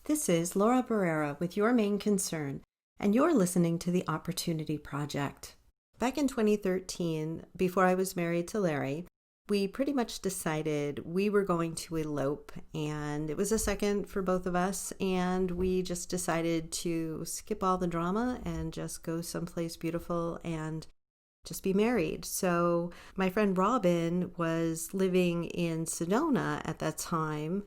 This is Laura Barrera with Your Main Concern, and you're listening to The Opportunity Project. Back in 2013, before I was married to Larry, we pretty much decided we were going to elope, and it was a second for both of us, and we just decided to skip all the drama and just go someplace beautiful and just be married. So my friend Robin was living in Sedona at that time,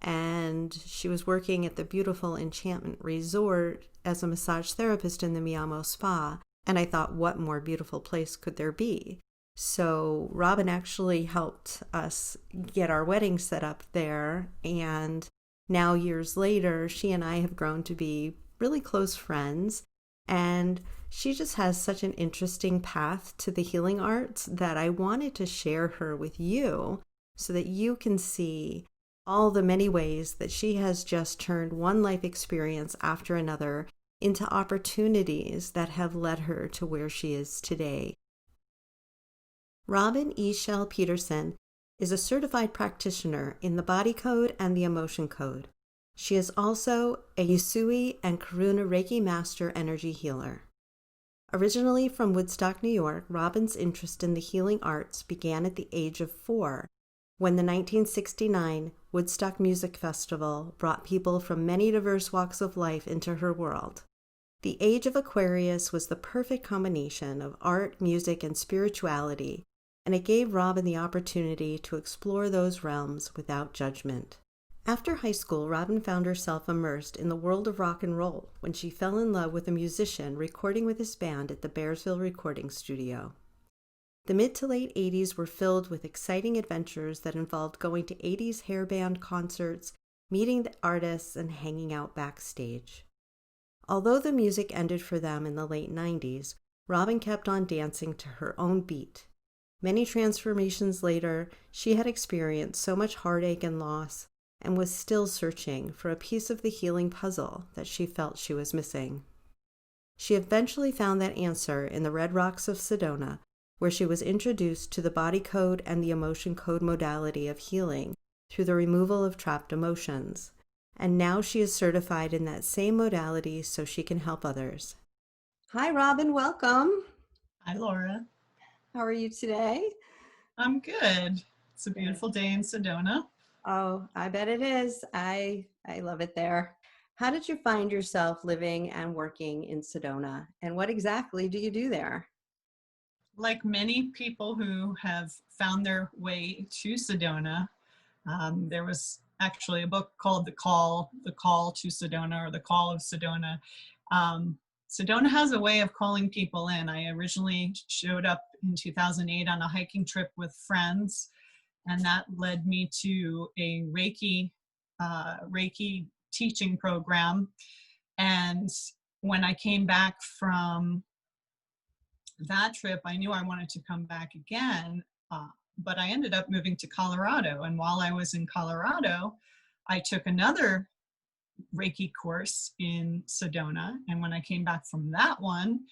and she was working at the beautiful Enchantment Resort as a massage therapist in the Mi Amo Spa. And I thought, what more beautiful place could there be? So Robin actually helped us get our wedding set up there. And now years later, she and I have grown to be really close friends. And she just has such an interesting path to the healing arts that I wanted to share her with you so that you can see all the many ways that she has just turned one life experience after another into opportunities that have led her to where she is today. Robin Ixchel Petersen is a certified practitioner in the body code and the emotion code. She is also a Usui and Karuna Reiki Master Energy Healer. Originally from Woodstock, New York, Robin's interest in the healing arts began at the age of 4, when the 1969 Woodstock Music Festival brought people from many diverse walks of life into her world. The age of Aquarius was the perfect combination of art, music, and spirituality, and it gave Robin the opportunity to explore those realms without judgment. After high school, Robin found herself immersed in the world of rock and roll when she fell in love with a musician recording with his band at the Bearsville Recording Studio. The mid to late 80s were filled with exciting adventures that involved going to 80s hair band concerts, meeting the artists, and hanging out backstage. Although the music ended for them in the late 90s, Robin kept on dancing to her own beat. Many transformations later, she had experienced so much heartache and loss and was still searching for a piece of the healing puzzle that she felt she was missing. She eventually found that answer in the Red Rocks of Sedona, where she was introduced to the body code and the emotion code modality of healing through the removal of trapped emotions. And now she is certified in that same modality so she can help others. Hi, Robin. Welcome. Hi, Laura. How are you today? I'm good. It's a beautiful day in Sedona. Oh, I bet it is. I love it there. How did you find yourself living and working in Sedona? And what exactly do you do there? Like many people who have found their way to Sedona, there was actually a book called The Call to Sedona, or The Call of Sedona. Sedona has a way of calling people in. I originally showed up in 2008 on a hiking trip with friends, and that led me to a Reiki teaching program. And when I came back from that trip, I knew I wanted to come back again, but I ended up moving to Colorado. And while I was in Colorado, I took another Reiki course in Sedona. And when I came back from that one,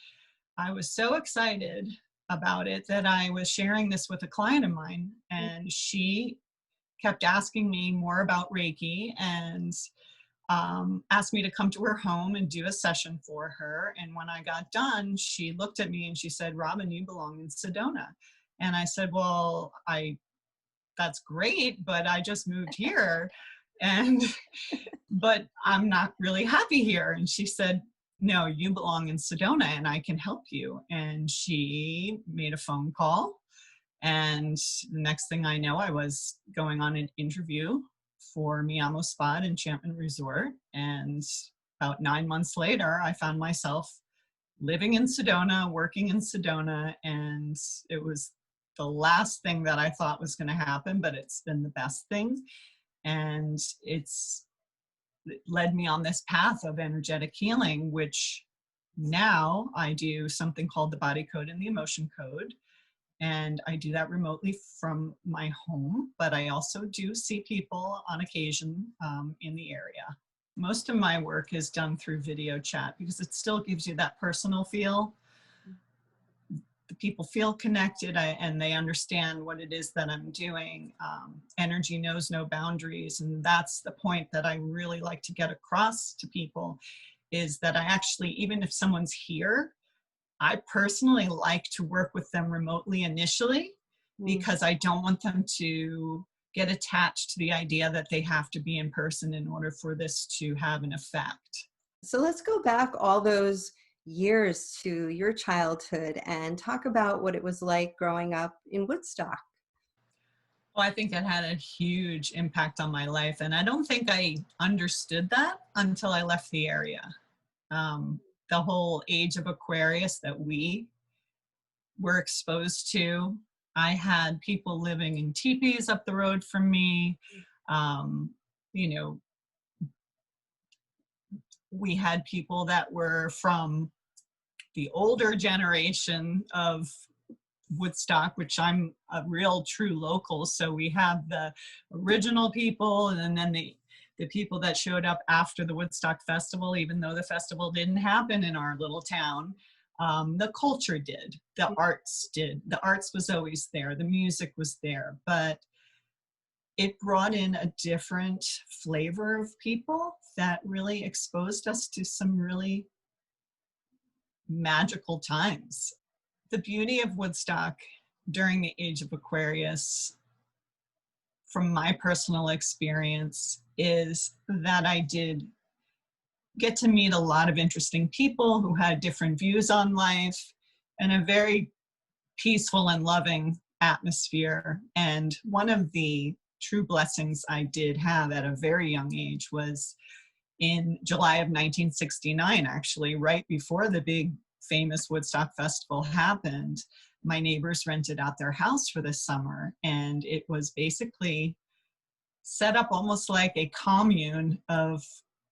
I was so excited about it that I was sharing this with a client of mine, and she kept asking me more about Reiki and asked me to come to her home and do a session for her. And when I got done, she looked at me and she said, "Robin, you belong in Sedona." And I said, "Well, that's great, but I just moved here, and but I'm not really happy here." And she said, "No, you belong in Sedona and I can help you." And she made a phone call, and the next thing I know, I was going on an interview for Mi Amo Spa at Enchantment Resort. And about 9 months later, I found myself living in Sedona, working in Sedona, and it was the last thing that I thought was going to happen, but it's been the best thing. And it led me on this path of energetic healing, which now I do something called the body code and the emotion code. And I do that remotely from my home, but I also do see people on occasion in the area. Most of my work is done through video chat because it still gives you that personal feel. the people feel connected and they understand what it is that I'm doing. Energy knows no boundaries. And that's the point that I really like to get across to people, is that I actually, even if someone's here, I personally like to work with them remotely initially, because I don't want them to get attached to the idea that they have to be in person in order for this to have an effect. So let's go back all those years to your childhood and talk about what it was like growing up in Woodstock. Well, I think that had a huge impact on my life. And I don't think I understood that until I left the area. The whole age of Aquarius that we were exposed to. I had people living in teepees up the road from me. You know, we had people that were from the older generation of Woodstock, which I'm a real true local. So we have the original people, and then the people that showed up after the Woodstock Festival, even though the festival didn't happen in our little town. The culture did, the arts did. The arts was always there, the music was there, but it brought in a different flavor of people that really exposed us to some really magical times. The beauty of Woodstock during the age of Aquarius, from my personal experience, is that I did get to meet a lot of interesting people who had different views on life, and a very peaceful and loving atmosphere. And one of the true blessings I did have at a very young age was in July of 1969, actually, right before the big famous Woodstock Festival happened. My neighbors rented out their house for the summer, and it was basically set up almost like a commune of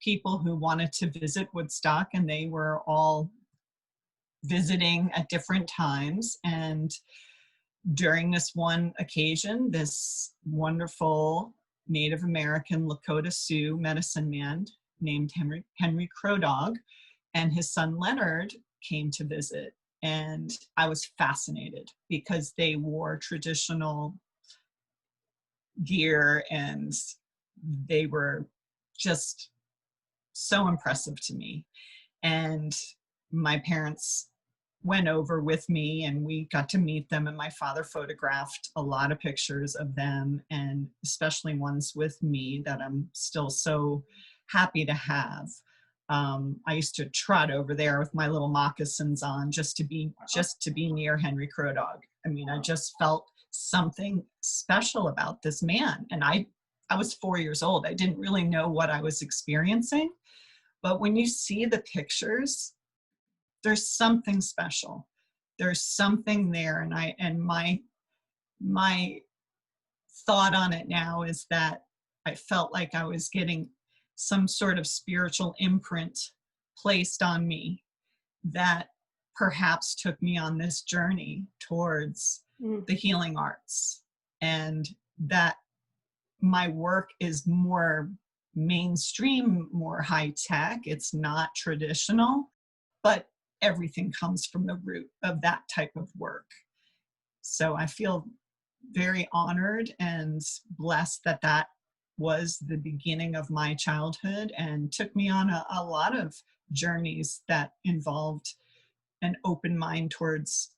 people who wanted to visit Woodstock, and they were all visiting at different times. And during this one occasion, this wonderful Native American Lakota Sioux medicine man named Henry Crow Dog and his son Leonard came to visit. And I was fascinated because they wore traditional gear and they were just so impressive to me. And my parents went over with me and we got to meet them, and my father photographed a lot of pictures of them, and especially ones with me that I'm still so happy to have. I used to trot over there with my little moccasins on just to be near Henry Crow Dog. I mean, I just felt something special about this man. And I was 4 years old. I didn't really know what I was experiencing. But when you see the pictures, there's something special. There's something there. And my thought on it now is that I felt like I was getting some sort of spiritual imprint placed on me that perhaps took me on this journey towards the healing arts, and that my work is more mainstream, more high tech. It's not traditional, but everything comes from the root of that type of work. So I feel very honored and blessed that that was the beginning of my childhood and took me on a lot of journeys that involved an open mind towards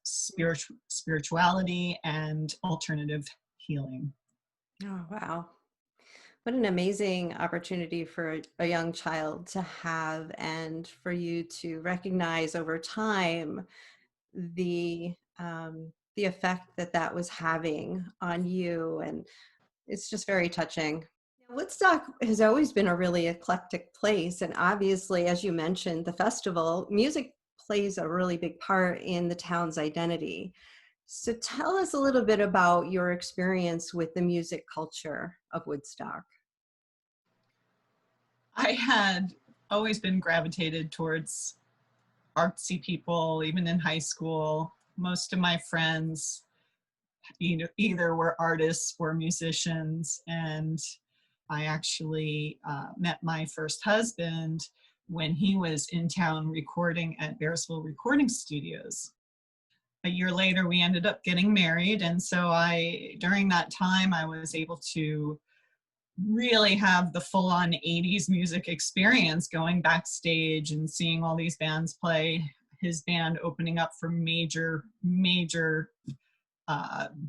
spirituality and alternative healing. Oh, wow. What an amazing opportunity for a young child to have, and for you to recognize over time the effect that that was having on you. And it's just very touching. Woodstock has always been a really eclectic place. And obviously, as you mentioned, the festival, music plays a really big part in the town's identity. So tell us a little bit about your experience with the music culture of Woodstock. I had always been gravitated towards artsy people, even in high school. Most of my friends either were artists or musicians, and I actually met my first husband when he was in town recording at Bearsville Recording Studios. a year later, we ended up getting married. And so during that time, I was able to really have the full-on 80s music experience, going backstage and seeing all these bands play, his band opening up for major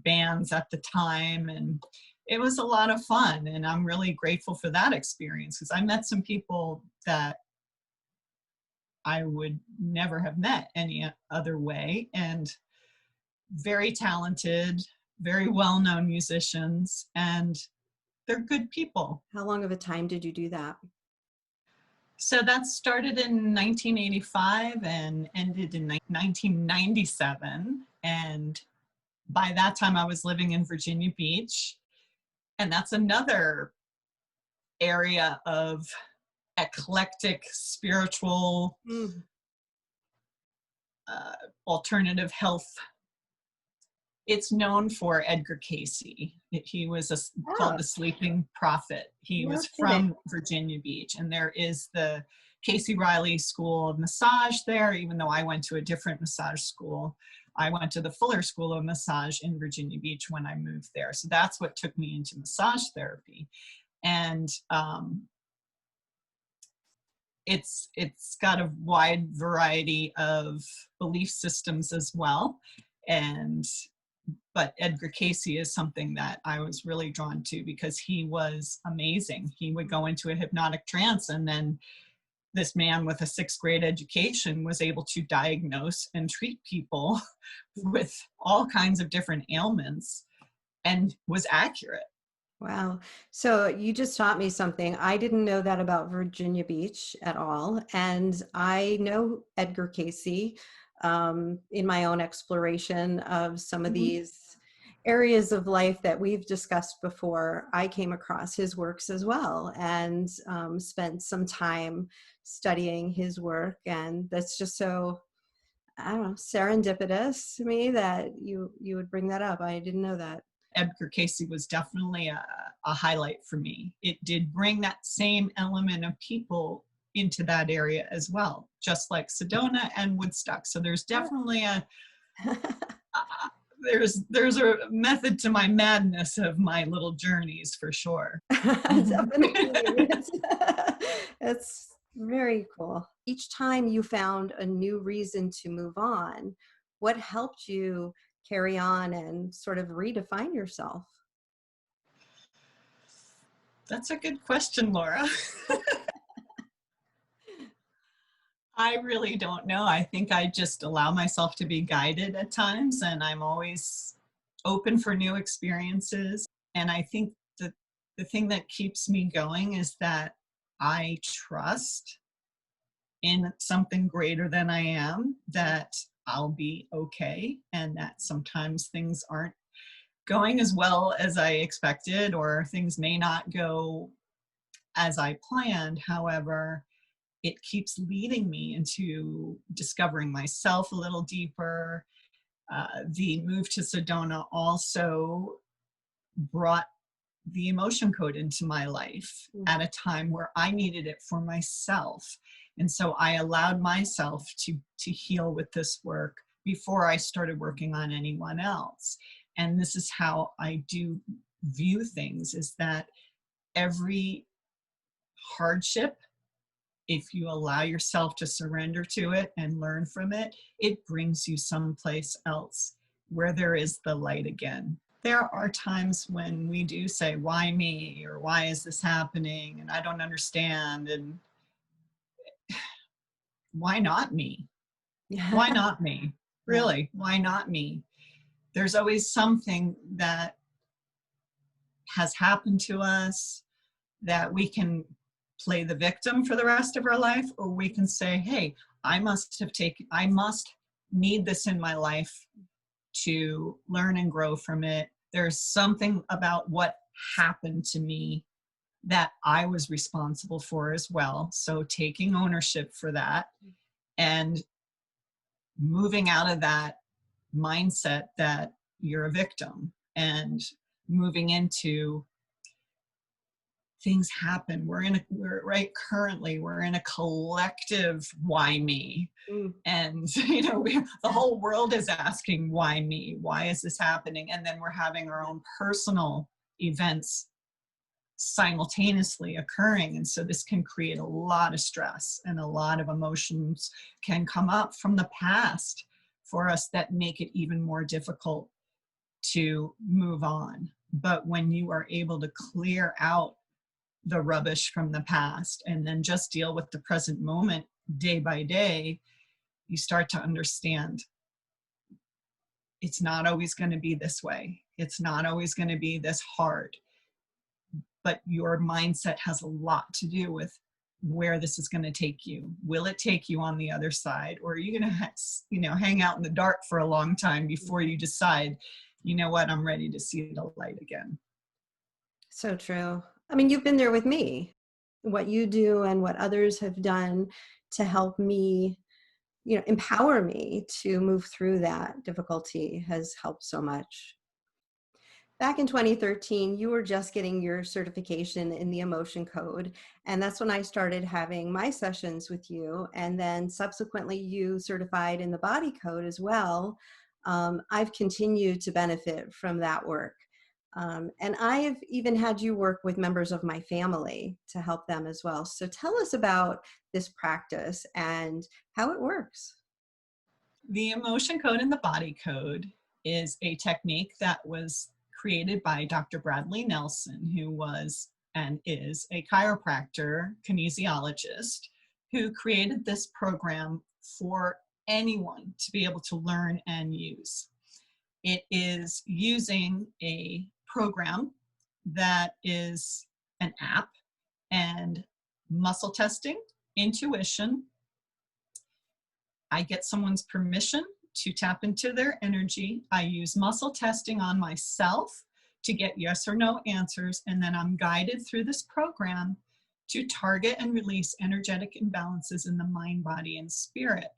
bands at the time. And it was a lot of fun. And I'm really grateful for that experience, because I met some people that I would never have met any other way, and very talented, very well-known musicians, and they're good people. How long of a time did you do that? So that started in 1985 and ended in 1997. And by that time I was living in Virginia Beach. And that's another area of eclectic, spiritual, alternative health. It's known for Edgar Cayce. He was called the Sleeping Prophet. He was from Virginia Beach, and there is the Casey Riley School of Massage there, even though I went to a different massage school. I went to the Fuller School of Massage in Virginia Beach when I moved there. So that's what took me into massage therapy. And it's got a wide variety of belief systems as well. But Edgar Cayce is something that I was really drawn to, because he was amazing. He would go into a hypnotic trance, and then this man with a 6th grade education was able to diagnose and treat people with all kinds of different ailments, and was accurate. Wow. So you just taught me something. I didn't know that about Virginia Beach at all. And I know Edgar Cayce in my own exploration of some of these areas of life that we've discussed before. I came across his works as well, and spent some time studying his work. And that's just so, I don't know, serendipitous to me that you would bring that up. I didn't know that. Edgar Cayce was definitely a highlight for me. It did bring that same element of people into that area as well, just like Sedona and Woodstock. So there's definitely there's a method to my madness of my little journeys, for sure. Definitely. It's very cool. Each time you found a new reason to move on, what helped you carry on and sort of redefine yourself? That's a good question, Laura. I really don't know. I think I just allow myself to be guided at times, and I'm always open for new experiences. And I think that the thing that keeps me going is that I trust in something greater than I am, that I'll be okay, and that sometimes things aren't going as well as I expected, or things may not go as I planned. However, it keeps leading me into discovering myself a little deeper. The move to Sedona also brought the emotion code into my life at a time where I needed it for myself. And so I allowed myself to heal with this work before I started working on anyone else. And this is how I do view things, is that every hardship, if you allow yourself to surrender to it and learn from it, it brings you someplace else where there is the light again. There are times when we do say, why me? Or why is this happening? And I don't understand. And why not me? Why not me? Really, why not me? There's always something that has happened to us that we can play the victim for the rest of our life, or we can say, hey, I must need this in my life to learn and grow from it. There's something about what happened to me that I was responsible for as well. So taking ownership for that and moving out of that mindset that you're a victim, and moving into things happen. Currently we're in a collective why me. Mm. And, the whole world is asking, why me? Why is this happening? And then we're having our own personal events simultaneously occurring. And so this can create a lot of stress, and a lot of emotions can come up from the past for us that make it even more difficult to move on. But when you are able to clear out the rubbish from the past and then just deal with the present moment day by day, you start to understand it's not always going to be this way. It's not always going to be this hard. But your mindset has a lot to do with where this is going to take you. Will it take you on the other side? Or are you going to, hang out in the dark for a long time before you decide, you know what, I'm ready to see the light again. So true. I mean, you've been there with me. What you do and what others have done to help me, empower me to move through that difficulty has helped so much. Back in 2013, you were just getting your certification in the emotion code. And that's when I started having my sessions with you. And then subsequently, you certified in the body code as well. I've continued to benefit from that work. And I've even had you work with members of my family to help them as well. So tell us about this practice and how it works. The emotion code and the body code is a technique that was created by Dr. Bradley Nelson, who was and is a chiropractor, kinesiologist, who created this program for anyone to be able to learn and use. It is using a program that is an app and muscle testing, intuition. I get someone's permission to tap into their energy. I use muscle testing on myself to get yes or no answers, and then I'm guided through this program to target and release energetic imbalances in the mind, body, and spirit.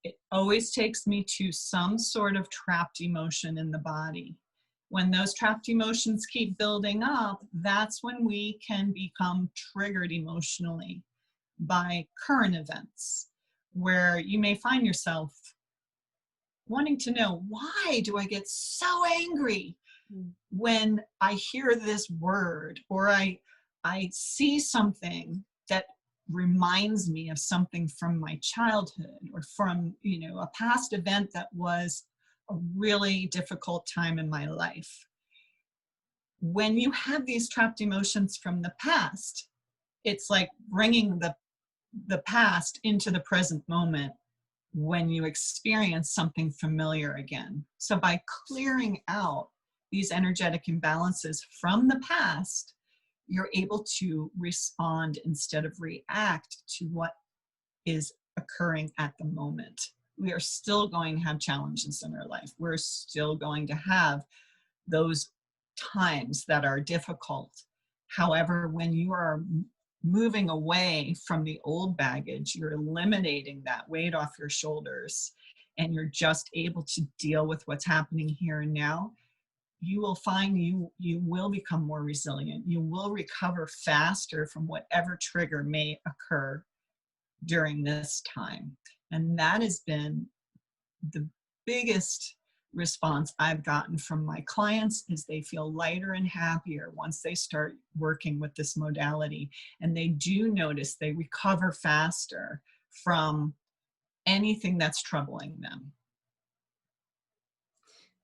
It always takes me to some sort of trapped emotion in the body. When those trapped emotions keep building up, that's when we can become triggered emotionally by current events, where you may find yourself wanting to know, why do I get so angry when I hear this word, or I see something that reminds me of something from my childhood, or from, a past event that was a really difficult time in my life. When you have these trapped emotions from the past, it's like bringing the past into the present moment when you experience something familiar again. So by clearing out these energetic imbalances from the past, you're able to respond instead of react to what is occurring at the moment. We are still going to have challenges in our life. We're still going to have those times that are difficult. However, when you are moving away from the old baggage, you're eliminating that weight off your shoulders, and you're just able to deal with what's happening here and now, you will find you will become more resilient. You will recover faster from whatever trigger may occur during this time. And that has been the biggest response I've gotten from my clients, is they feel lighter and happier once they start working with this modality. And they do notice they recover faster from anything that's troubling them.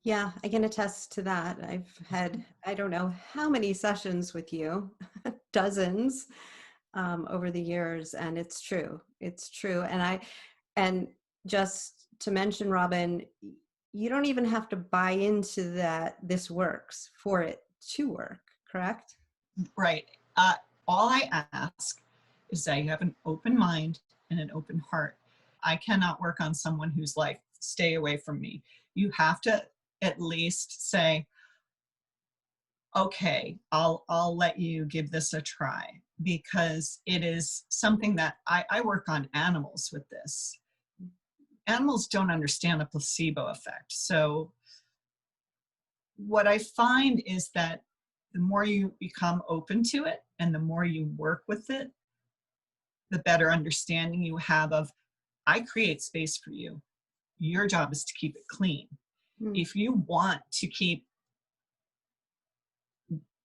Yeah, I can attest to that. I've had, I don't know how many sessions with you, dozens over the years, and it's true. It's true. And just to mention, Robin, you don't even have to buy into that this works for it to work, correct? Right. All I ask is that you have an open mind and an open heart. I cannot work on someone who's like, stay away from me. You have to at least say, okay, I'll let you give this a try, because it is something that I work on animals with this. Animals don't understand a placebo effect. So what I find is that the more you become open to it and the more you work with it, the better understanding you have of, I create space for you. Your job is to keep it clean. If you want to keep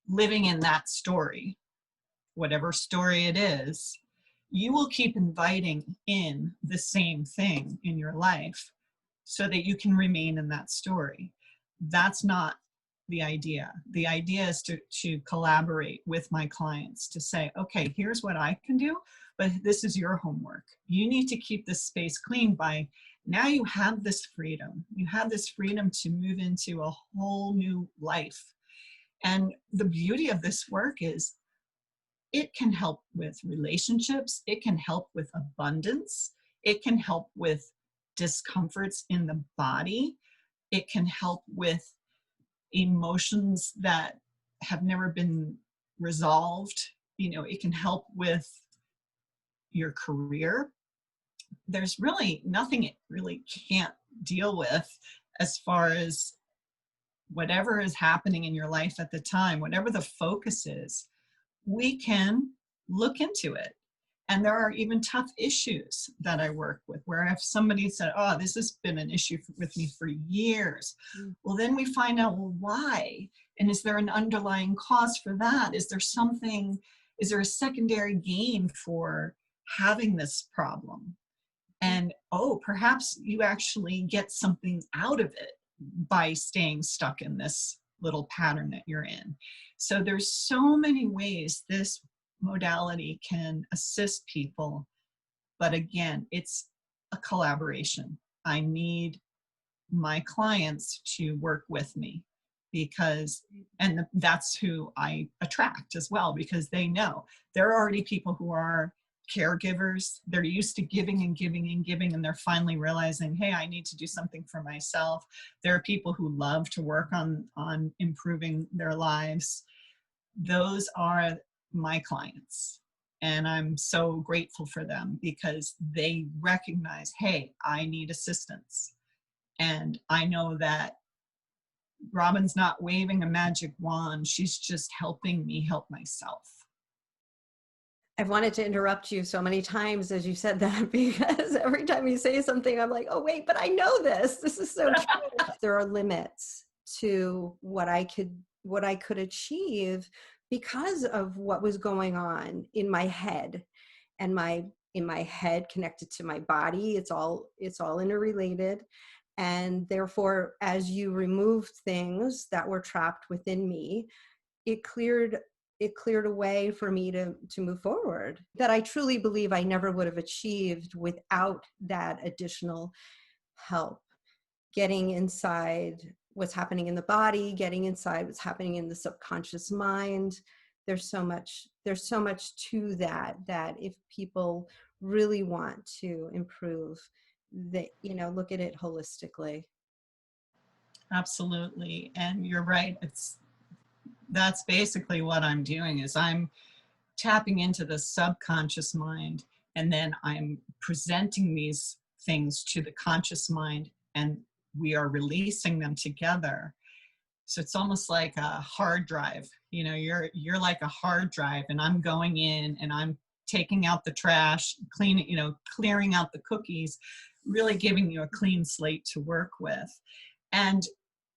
living in that story, whatever story it is, you will keep inviting in the same thing in your life so that you can remain in that story. That's not the idea. The idea is to collaborate with my clients to say, okay, here's what I can do, but this is your homework. You need to keep this space clean by, now you have this freedom. You have this freedom to move into a whole new life. And the beauty of this work is it can help with relationships. It can help with abundance. It can help with discomforts in the body. It can help with emotions that have never been resolved. You know, it can help with your career. There's really nothing it really can't deal with as far as whatever is happening in your life at the time, whatever the focus is, we can look into it. And there are even tough issues that I work with where if somebody said, oh, this has been an issue with me for years, well, then we find out, well, why? And is there an underlying cause for that? Is there a secondary gain for having this problem? And, oh, perhaps you actually get something out of it by staying stuck in this little pattern that you're in. So there's so many ways this modality can assist people. But again, it's a collaboration. I need my clients to work with me and that's who I attract as well, because they know there are already people who are caregivers. They're used to giving and giving and giving, and they're finally realizing, hey, I need to do something for myself. There are people who love to work on improving their lives. Those are my clients, and I'm so grateful for them because they recognize, hey, I need assistance. And I know that Robin's not waving a magic wand. She's just helping me help myself. I've wanted to interrupt you so many times as you said that, because every time you say something, I'm like, oh, wait, but I know this. This is so true. There are limits to what I could achieve because of what was going on in my head, and in my head connected to my body. It's all interrelated. And therefore, as you removed things that were trapped within me, it cleared a way for me to move forward that I truly believe I never would have achieved without that additional help. Getting inside what's happening in the body, getting inside what's happening in the subconscious mind. There's so much to that if people really want to improve, they, look at it holistically. Absolutely. And you're right. That's basically what I'm doing is I'm tapping into the subconscious mind, and then I'm presenting these things to the conscious mind, and we are releasing them together. So it's almost like a hard drive. You're like a hard drive, and I'm going in and I'm taking out the trash, clearing out the cookies, really giving you a clean slate to work with. And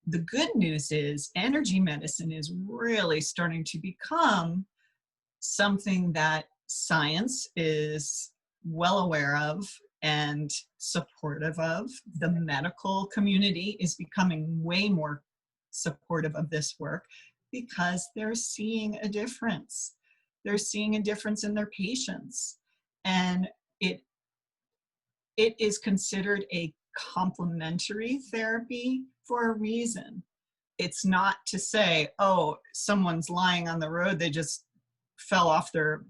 the good news is energy medicine is really starting to become something that science is well aware of and supportive of. The medical community is becoming way more supportive of this work because they're seeing a difference. They're seeing a difference in their patients. And it is considered a complementary therapy for a reason. It's not to say, oh, someone's lying on the road, they just fell off their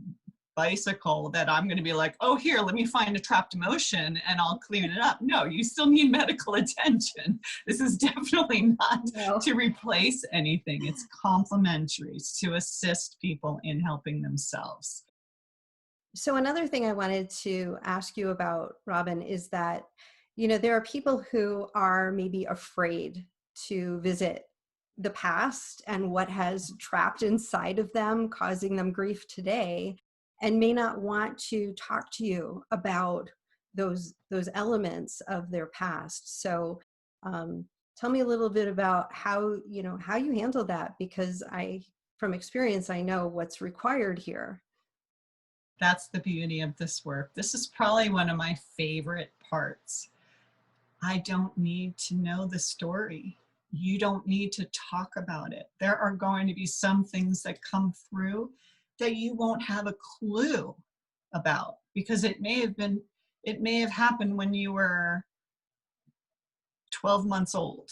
bicycle, that I'm going to be like, oh, here, let me find a trapped emotion and I'll clean it up. No, you still need medical attention. This is definitely not to replace anything. It's complementary to assist people in helping themselves. So another thing I wanted to ask you about, Robin, is that, there are people who are maybe afraid to visit the past and what has trapped inside of them, causing them grief today, and may not want to talk to you about those elements of their past. So tell me a little bit about how you handle that, because from experience, I know what's required here. That's the beauty of this work. This is probably one of my favorite parts. I don't need to know the story. You don't need to talk about it. There are going to be some things that come through that you won't have a clue about, because it may have happened when you were 12 months old.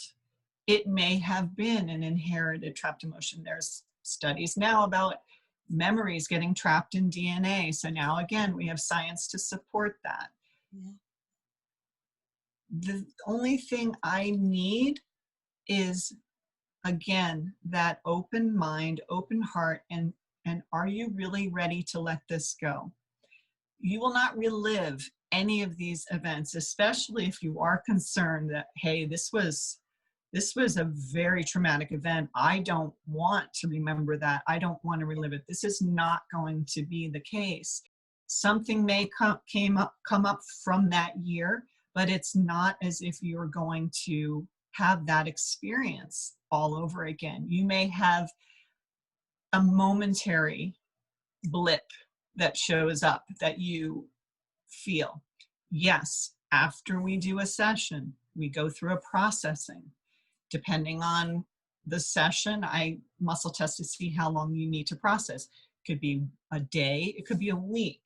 It may have been an inherited trapped emotion. There's studies now about memories getting trapped in DNA. So now again, we have science to support that. Yeah. The only thing I need is, again, that open mind, open heart, and are you really ready to let this go? You will not relive any of these events, especially if you are concerned that, hey, this was a very traumatic event. I don't want to remember that. I don't want to relive it. This is not going to be the case. Something may come up from that year, but it's not as if you're going to have that experience all over again. You may have a momentary blip that shows up that you feel. Yes, after we do a session, we go through a processing. Depending on the session, I muscle test to see how long you need to process. It could be a day, it could be a week.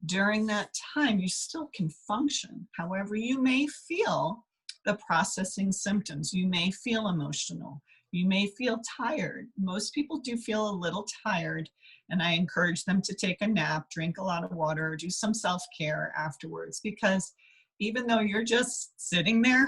During that time, you still can function. However, you may feel the processing symptoms. You may feel emotional. You may feel tired. Most people do feel a little tired, and I encourage them to take a nap, drink a lot of water, do some self-care afterwards, because even though you're just sitting there,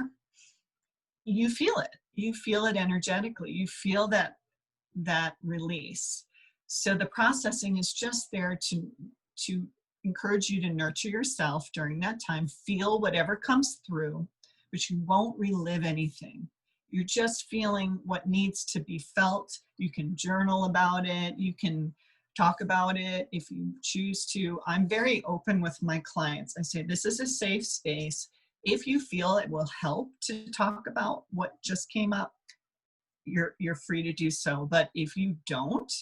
you feel it. You feel it energetically. You feel that release. So the processing is just there to encourage you to nurture yourself during that time. Feel whatever comes through, but you won't relive anything. You're just feeling what needs to be felt. You can journal about it. You can talk about it if you choose to. I'm very open with my clients. I say, this is a safe space. If you feel it will help to talk about what just came up, you're free to do so. But if you don't,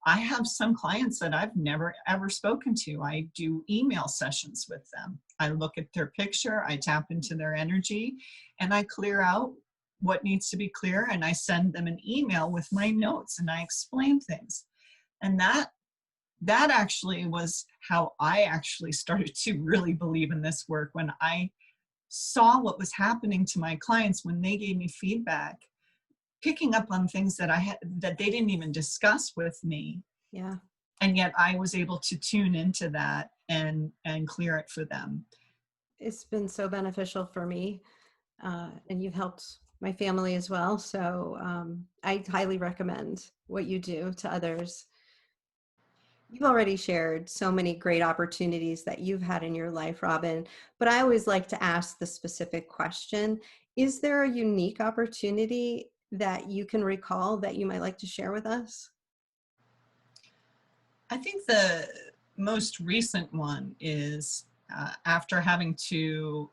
I have some clients that I've never ever spoken to. I do email sessions with them. I look at their picture, I tap into their energy, and I clear out what needs to be clear, and I send them an email with my notes, and I explain things. And that actually was how I actually started to really believe in this work, when I saw what was happening to my clients when they gave me feedback, picking up on things that that they didn't even discuss with me. Yeah. And yet I was able to tune into that and clear it for them. It's been so beneficial for me, and you've helped my family as well. So I highly recommend what you do to others. You've already shared so many great opportunities that you've had in your life, Robin, but I always like to ask the specific question. Is there a unique opportunity that you can recall that you might like to share with us? I think the most recent one is after having to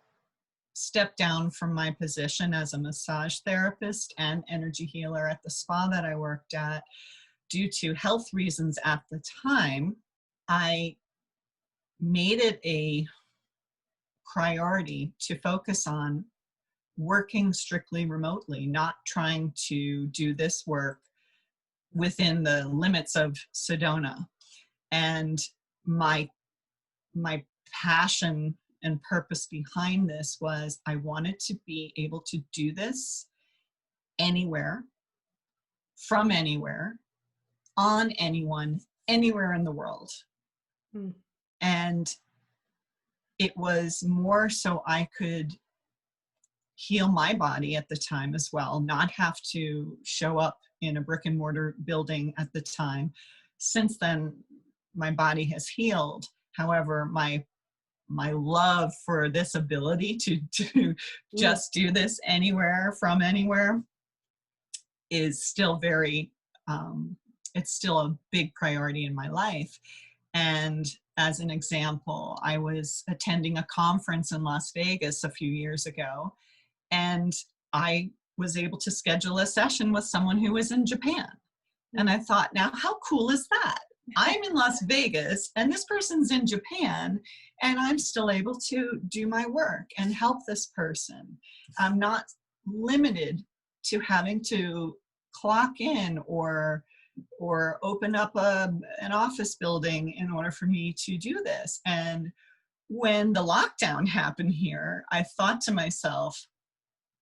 step down from my position as a massage therapist and energy healer at the spa that I worked at, due to health reasons at the time, I made it a priority to focus on working strictly remotely, not trying to do this work within the limits of Sedona. And my passion and purpose behind this was I wanted to be able to do this anywhere, from anywhere, on anyone, anywhere in the world. Mm. And it was more so I could heal my body at the time as well, not have to show up in a brick and mortar building at the time. Since then, my body has healed. However, my love for this ability to just do this anywhere, from anywhere, is still very, it's still a big priority in my life. And as an example, I was attending a conference in Las Vegas a few years ago, and I was able to schedule a session with someone who was in Japan. And I thought, now how cool is that? I'm in Las Vegas and this person's in Japan, and I'm still able to do my work and help this person. I'm not limited to having to clock in or open up an office building in order for me to do this. And when the lockdown happened here, I thought to myself,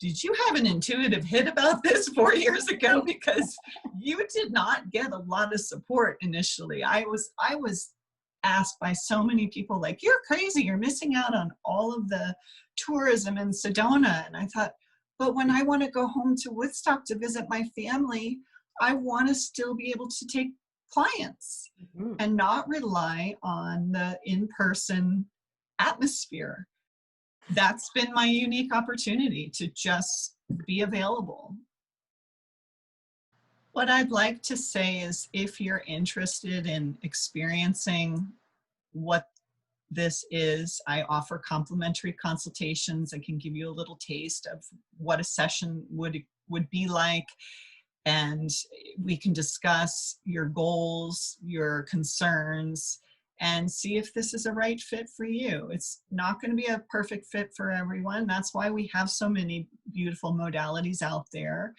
did you have an intuitive hit about this 4 years ago? Because you did not get a lot of support initially. I was asked by so many people, like, you're crazy, you're missing out on all of the tourism in Sedona. And I thought, but when I want to go home to Woodstock to visit my family, I want to still be able to take clients and not rely on the in-person atmosphere. That's been my unique opportunity to just be available. What I'd like to say is, if you're interested in experiencing what this is, I offer complimentary consultations. I can give you a little taste of what a session would be like. And we can discuss your goals, your concerns, and see if this is a right fit for you. It's not going to be a perfect fit for everyone. That's why we have so many beautiful modalities out there.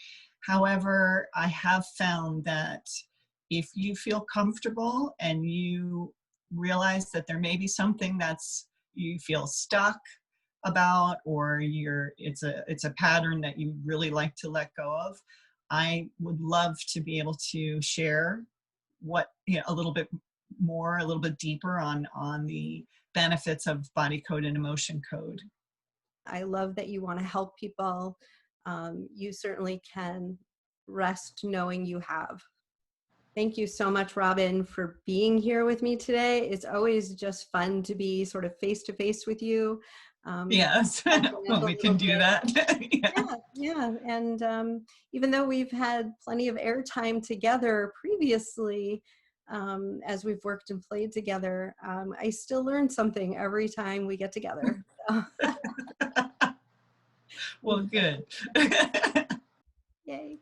However, I have found that if you feel comfortable and you realize that there may be something that's you feel stuck about, or it's a pattern that you really like to let go of, I would love to be able to share a little bit more, a little bit deeper on the benefits of body code and emotion code. I love that you want to help people. You certainly can rest knowing you have. Thank you so much, Robin, for being here with me today. It's always just fun to be sort of face to face with you. Yes, well, we can do that. Yeah. And even though we've had plenty of airtime together previously, as we've worked and played together, I still learn something every time we get together. So. Well, good. Yay.